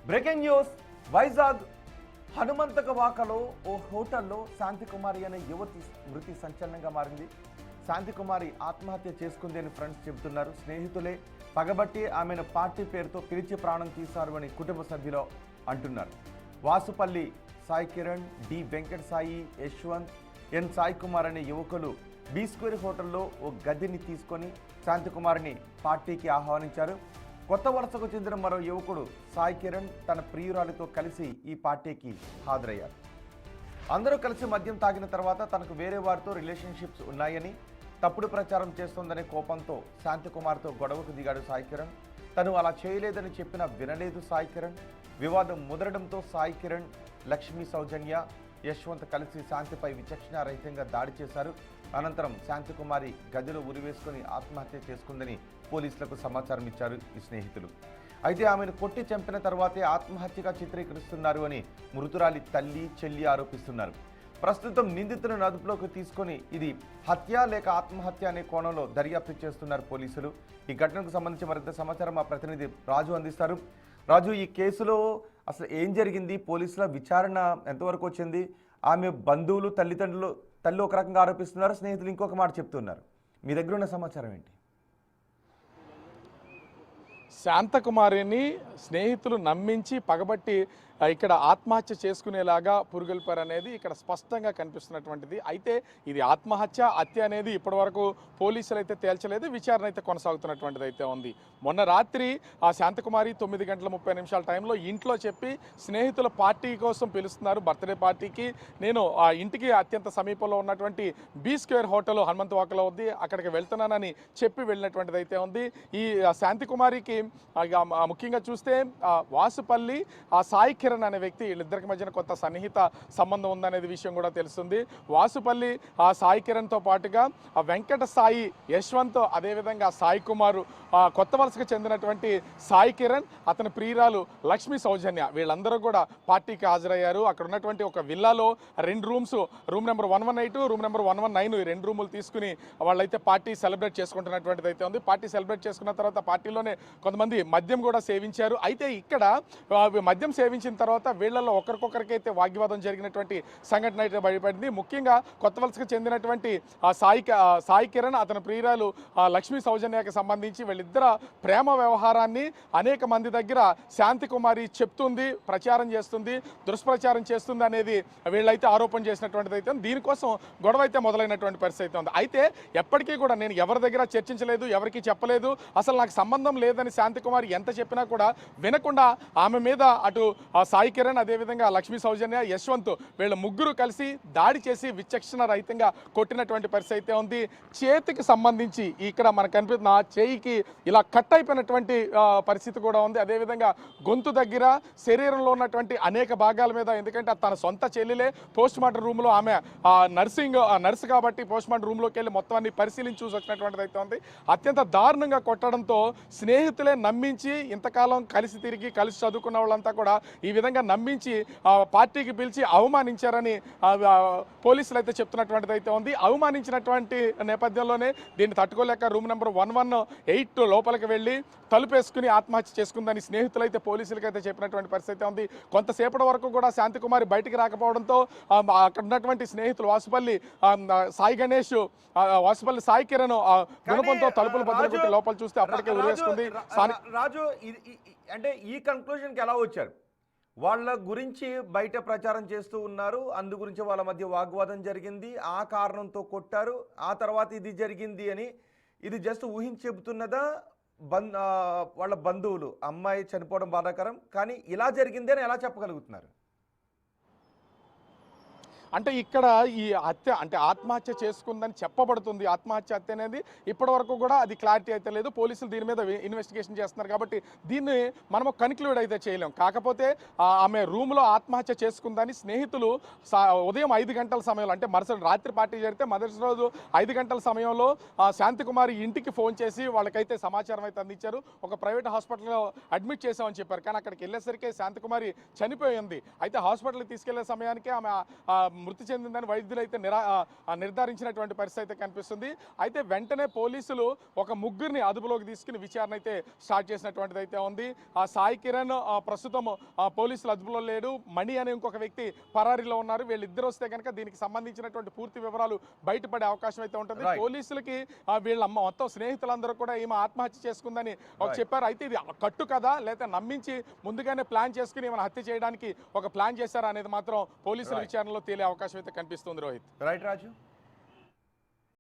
Breaking news Vizag హనుమంతకవాకలో ఓ హోటల్లో శాంతికుమారి అనే యువతి మృతి సంచలనంగా మారింది. శాంతికుమారి ఆత్మహత్య చేసుకుంది అని ఫ్రెండ్స్ చెబుతున్నారు. స్నేహితులే పగబట్టి ఆమెను పార్టీ పేరుతో పిలిచి ప్రాణం తీశారు అని కుటుంబ సభ్యులు అంటున్నారు. వాసుపల్లి సాయి కిరణ్, డి వెంకట సాయి, యశ్వంత్, ఎన్ సాయి కుమార్ అనే యువకులు బీ స్క్వేర్ హోటల్లో ఓ గదిని తీసుకొని శాంతికుమారిని పార్టీకి ఆహ్వానించారు. కొత్త వలసకు చెందిన మరో యువకుడు సాయి కిరణ్ తన ప్రియురాలితో కలిసి ఈ పార్టీకి హాజరయ్యారు. అందరూ కలిసి మద్యం తాగిన తర్వాత తనకు వేరే వారితో రిలేషన్షిప్స్ ఉన్నాయని, తప్పుడు ప్రచారం చేస్తోందనే కోపంతో శాంతికుమార్తో గొడవకు దిగాడు సాయి కిరణ్. తను అలా చేయలేదని చెప్పినా వినలేదు సాయి కిరణ్. వివాదం ముదరడంతో సాయి కిరణ్, లక్ష్మీ సౌజన్య, యశ్వంత్ కలిసి శాంతిపై విచక్షణారహితంగా దాడి చేశారు. అనంతరం శాంతికుమారి గదిలో ఉరివేసుకుని ఆత్మహత్య చేసుకుందని పోలీసులకు సమాచారం ఇచ్చారు ఈ స్నేహితులు. అయితే ఆమెను కొట్టి చంపిన తర్వాతే ఆత్మహత్యగా చిత్రీకరిస్తున్నారు అని మృతురాలి తల్లి, చెల్లి ఆరోపిస్తున్నారు. ప్రస్తుతం నిందితులను అదుపులోకి తీసుకొని ఇది హత్య లేక ఆత్మహత్య అనే కోణంలో దర్యాప్తు చేస్తున్నారు పోలీసులు. ఈ ఘటనకు సంబంధించి మరింత సమాచారం మా ప్రతినిధి రాజు అందిస్తారు. రాజు, ఈ కేసులో అసలు ఏం జరిగింది? పోలీసుల విచారణ ఎంతవరకు వచ్చింది? ఆమె బంధువులు, తల్లి ఒక రకంగా ఆరోపిస్తున్నారు, స్నేహితులు ఇంకొక మాట చెప్తున్నారు. మీ దగ్గర ఉన్న సమాచారం ఏంటి? శాంతకుమారిని స్నేహితులు నమ్మించి పగబట్టి ఇక్కడ ఆత్మహత్య చేసుకునేలాగా పురుగొల్పారు అనేది ఇక్కడ స్పష్టంగా కనిపిస్తున్నటువంటిది. అయితే ఇది ఆత్మహత్య, హత్య అనేది ఇప్పటివరకు పోలీసులు అయితే తేల్చలేదు. విచారణ అయితే కొనసాగుతున్నటువంటిది అయితే ఉంది. మొన్న రాత్రి ఆ శాంతకుమారి 9:30 టైంలో ఇంట్లో చెప్పి స్నేహితుల పార్టీ కోసం పిలుస్తున్నారు, బర్త్డే పార్టీకి. నేను ఆ ఇంటికి అత్యంత సమీపంలో ఉన్నటువంటి బీ స్క్వేర్ హోటల్ హనుమంతవాకలో ఉంది, అక్కడికి వెళ్తున్నానని చెప్పి వెళ్ళినటువంటిది అయితే ఉంది. ఈ శాంతికుమారికి ముఖ్యంగా చూస్తే వాసుపల్లి, ఆ సాయి కిరణ్ అనే వ్యక్తి, వీళ్ళిద్దరికి మధ్యన కొత్త సన్నిహిత సంబంధం ఉందనేది విషయం కూడా తెలుస్తుంది. వాసుపల్లి ఆ సాయి కిరణ్తో పాటుగా ఆ వెంకట సాయి, యశ్వంత్, అదేవిధంగా సాయి కుమారు, కొత్త వలసకు చెందినటువంటి సాయి కిరణ్, అతని ప్రియురాలు లక్ష్మీ సౌజన్య, వీళ్ళందరూ కూడా పార్టీకి హాజరయ్యారు. అక్కడ ఉన్నటువంటి ఒక విల్లాలో 2 rooms, room number 118, room number 119, ఈ 2 రూములు తీసుకుని వాళ్ళైతే పార్టీ సెలబ్రేట్ చేసుకుంటున్నటువంటిది అయితే ఉంది. పార్టీ సెలబ్రేట్ చేసుకున్న తర్వాత పార్టీలోనే కొంతమంది మద్యం కూడా సేవించారు. అయితే ఇక్కడ మద్యం సేవించిన తర్వాత వీళ్లలో ఒకరికొకరికైతే వాగ్వివాదం జరిగినటువంటి సంఘటన అయితే బయటపడింది. ముఖ్యంగా కొత్త వలసకు చెందినటువంటి సాయి కిరణ్, అతని ప్రియురాలు లక్ష్మీ సౌజన్యకి సంబంధించి వీళ్ళిద్దర ప్రేమ వ్యవహారాన్ని అనేక మంది దగ్గర శాంతికుమారి చెప్తుంది, ప్రచారం చేస్తుంది, దుష్ప్రచారం చేస్తుంది అనేది వీళ్ళైతే ఆరోపణ చేసినటువంటిది అయితే దీనికోసం గొడవ అయితే మొదలైనటువంటి పరిస్థితి అయితే ఉంది. అయితే ఎప్పటికీ కూడా నేను ఎవరి దగ్గర చర్చించలేదు, ఎవరికి చెప్పలేదు, అసలు నాకు సంబంధం లేదని శాంతికుమారి ఎంత చెప్పినా కూడా వినకుండా ఆమె మీద అటు సాయి కిరణ్, అదేవిధంగా లక్ష్మీ సౌజన్య, యశ్వంత్, వీళ్ళ ముగ్గురు కలిసి దాడి చేసి విచక్షణ రహితంగా కొట్టినటువంటి పరిస్థితి అయితే ఉంది. చేతికి సంబంధించి ఇక్కడ మనకు కనిపిస్తున్న చేయికి ఇలా కట్ అయిపోయినటువంటి పరిస్థితి కూడా ఉంది. అదేవిధంగా గొంతు దగ్గర, శరీరంలో ఉన్నటువంటి అనేక భాగాల మీద, ఎందుకంటే తన సొంత చెల్లెలే పోస్ట్ మార్టం రూమ్లో, ఆమె నర్సు కాబట్టి పోస్ట్ మార్టం రూమ్లోకి వెళ్ళి మొత్తం అన్ని పరిశీలించి చూసి వచ్చినటువంటిది అయితే ఉంది. అత్యంత దారుణంగా కొట్టడంతో స్నేహితులే నమ్మించి, ఇంతకాలం కలిసి తిరిగి కలిసి చదువుకున్న వాళ్ళంతా కూడా ఈ విధంగా నమ్మించి పార్టీకి పిలిచి అవమానించారని పోలీసులు అయితే చెప్తున్నటువంటిది అయితే ఉంది. అవమానించినటువంటి నేపథ్యంలోనే దీన్ని తట్టుకోలేక రూమ్ నెంబర్ 118 లోపలికి వెళ్ళి తలుపేసుకుని ఆత్మహత్య చేసుకుందని స్నేహితులు అయితే పోలీసులకి అయితే చెప్పినటువంటి పరిస్థితి ఉంది. కొంతసేపటి వరకు కూడా శాంతికుమారి బయటికి రాకపోవడంతో అక్కడ ఉన్నటువంటి స్నేహితులు వాసుపల్లి సాయి గణేష్, వాసుపల్లి సాయి కిరణ్ గుణపంతో తలుపులు బద్దలుకొట్టి లోపల చూస్తే అప్పటికే ఉరివేసుకుంది. రాజు, అంటే ఈ కన్క్లూజన్కి ఎలా వచ్చారు? వాళ్ళ గురించి బయట ప్రచారం చేస్తూ ఉన్నారు, అందు గురించి వాళ్ళ మధ్య వాగ్వాదం జరిగింది, ఆ కారణంతో కొట్టారు, ఆ తర్వాత ఇది జరిగింది అని ఇది జస్ట్ ఊహించి చెబుతున్నదా? వాళ్ళ బంధువులు అమ్మాయి చనిపోవడం బాధాకరం, కానీ ఇలా జరిగింది అని ఎలా చెప్పగలుగుతున్నారు? అంటే ఇక్కడ ఈ హత్య అంటే ఆత్మహత్య చేసుకుందని చెప్పబడుతుంది. ఆత్మహత్య, హత్య అనేది ఇప్పటి వరకు కూడా అది క్లారిటీ అయితే లేదు. పోలీసులు దీని మీద ఇన్వెస్టిగేషన్ చేస్తున్నారు కాబట్టి దీన్ని మనము కన్క్లూడ్ అయితే చేయలేం. కాకపోతే ఆమె రూమ్లో ఆత్మహత్య చేసుకుందని స్నేహితులు ఉదయం 5 గంటల సమయంలో, అంటే మరుసటి రాత్రి పార్టీ జరిగితే మొదటి రోజు 5 గంటల సమయంలో శాంతికుమారి ఇంటికి ఫోన్ చేసి వాళ్ళకైతే సమాచారం అయితే అందించారు. ఒక ప్రైవేట్ హాస్పిటల్లో అడ్మిట్ చేసామని చెప్పారు. కానీ అక్కడికి వెళ్ళేసరికి శాంతికుమారి చనిపోయింది. అయితే హాస్పిటల్కి తీసుకెళ్లే సమయానికి ఆమె మృతి చెందిందని వైద్యులు అయితే నిర్ధారించినటువంటి పరిస్థితి అయితే కనిపిస్తుంది. అయితే వెంటనే పోలీసులు ఒక ముగ్గురిని అదుపులోకి తీసుకుని విచారణ అయితే స్టార్ట్ చేసినటువంటిది అయితే ఉంది. ఆ సాయి కిరణ్ ప్రస్తుతం పోలీసులు అదుపులో లేడు. మణి అనే ఇంకొక వ్యక్తి పరారీలో ఉన్నారు. వీళ్ళిద్దరు వస్తే కనుక దీనికి సంబంధించినటువంటి పూర్తి వివరాలు బయటపడే అవకాశం అయితే ఉంటుంది. పోలీసులకి వీళ్ళ మొత్తం స్నేహితులందరూ కూడా ఈమె ఆత్మహత్య చేసుకుందని చెప్పారు. అయితే ఇది కట్టు కదా లేదా నమ్మించి ముందుగానే ప్లాన్ చేసుకుని ఈమెను హత్య చేయడానికి ఒక ప్లాన్ చేశారా అనేది మాత్రం పోలీసుల విచారణలో తేలే అవకాశం అయితే కనిపిస్తుంది. రోహిత్. రైట్ రాజు.